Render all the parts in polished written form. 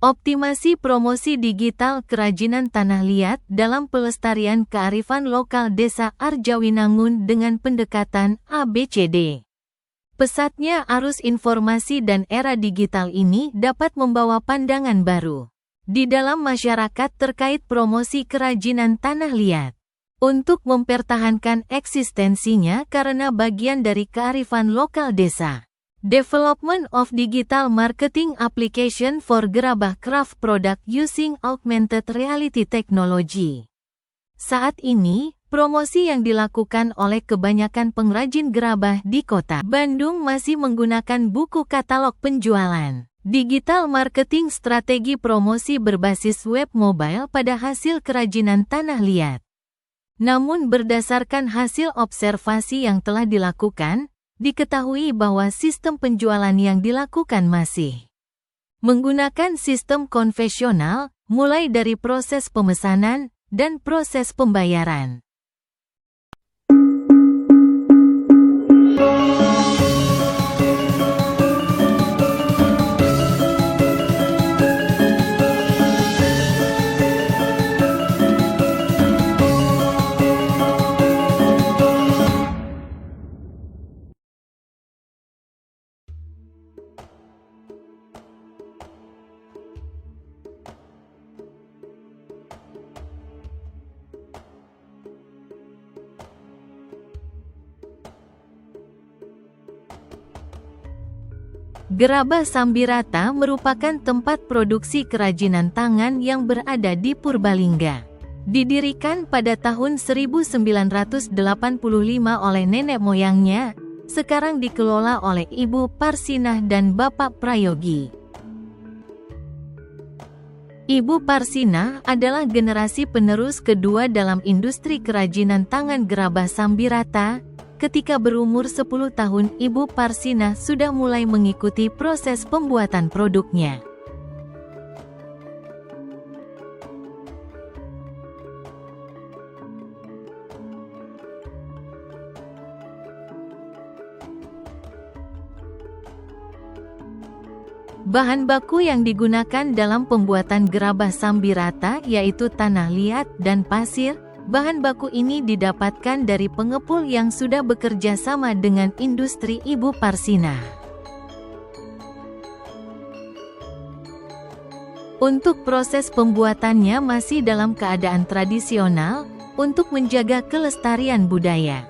Optimasi promosi digital kerajinan tanah liat dalam pelestarian kearifan lokal Desa Arjawinangun dengan pendekatan ABCD. Pesatnya arus informasi dan era digital ini dapat membawa pandangan baru di dalam masyarakat terkait promosi kerajinan tanah liat untuk mempertahankan eksistensinya karena bagian dari kearifan lokal desa. Development of digital marketing application for gerabah craft product using augmented reality technology. Saat ini, promosi yang dilakukan oleh kebanyakan pengrajin gerabah di kota Bandung masih menggunakan buku katalog penjualan. Digital marketing strategi promosi berbasis web mobile pada hasil kerajinan tanah liat. Namun berdasarkan hasil observasi yang telah dilakukan, diketahui bahwa sistem penjualan yang dilakukan masih menggunakan sistem konvensional, mulai dari proses pemesanan dan proses pembayaran. Gerabah Sambirata merupakan tempat produksi kerajinan tangan yang berada di Purbalingga. Didirikan pada tahun 1985 oleh nenek moyangnya, sekarang dikelola oleh Ibu Parsinah dan Bapak Prayogi. Ibu Parsinah adalah generasi penerus kedua dalam industri kerajinan tangan gerabah Sambirata. Ketika berumur 10 tahun, Ibu Parsinah sudah mulai mengikuti proses pembuatan produknya. Bahan baku yang digunakan dalam pembuatan gerabah Sambirata yaitu tanah liat dan pasir. Bahan baku ini didapatkan dari pengepul yang sudah bekerja sama dengan industri Ibu Parsinah. Untuk proses pembuatannya masih dalam keadaan tradisional, untuk menjaga kelestarian budaya.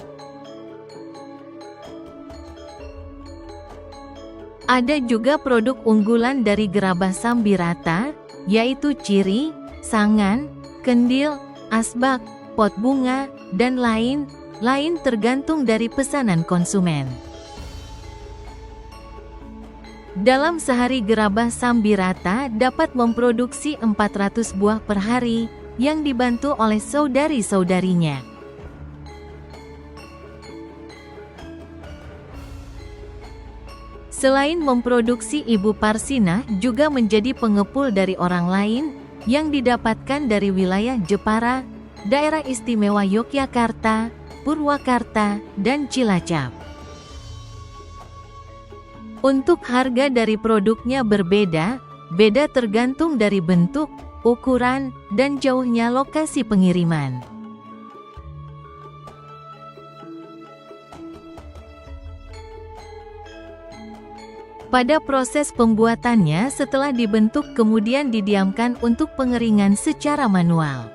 Ada juga produk unggulan dari gerabah Sambirata, yaitu ciri, sangan, kendil, asbak, pot bunga, dan lain-lain tergantung dari pesanan konsumen. Dalam sehari gerabah Sambirata dapat memproduksi 400 buah per hari, yang dibantu oleh saudari-saudarinya. Selain memproduksi, Ibu Parsinah juga menjadi pengepul dari orang lain, yang didapatkan dari wilayah Jepara, Daerah Istimewa Yogyakarta, Purwakarta, dan Cilacap. Untuk harga dari produknya berbeda tergantung dari bentuk, ukuran, dan jauhnya lokasi pengiriman. Pada proses pembuatannya setelah dibentuk kemudian didiamkan untuk pengeringan secara manual.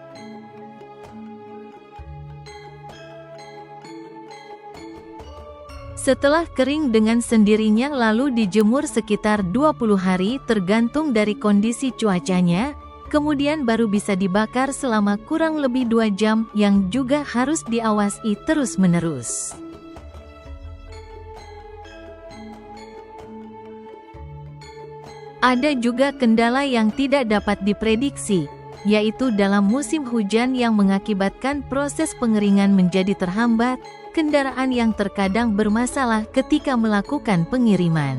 Setelah kering dengan sendirinya lalu dijemur sekitar 20 hari tergantung dari kondisi cuacanya, kemudian baru bisa dibakar selama kurang lebih 2 jam yang juga harus diawasi terus-menerus. Ada juga kendala yang tidak dapat diprediksi, yaitu dalam musim hujan yang mengakibatkan proses pengeringan menjadi terhambat, kendaraan yang terkadang bermasalah ketika melakukan pengiriman.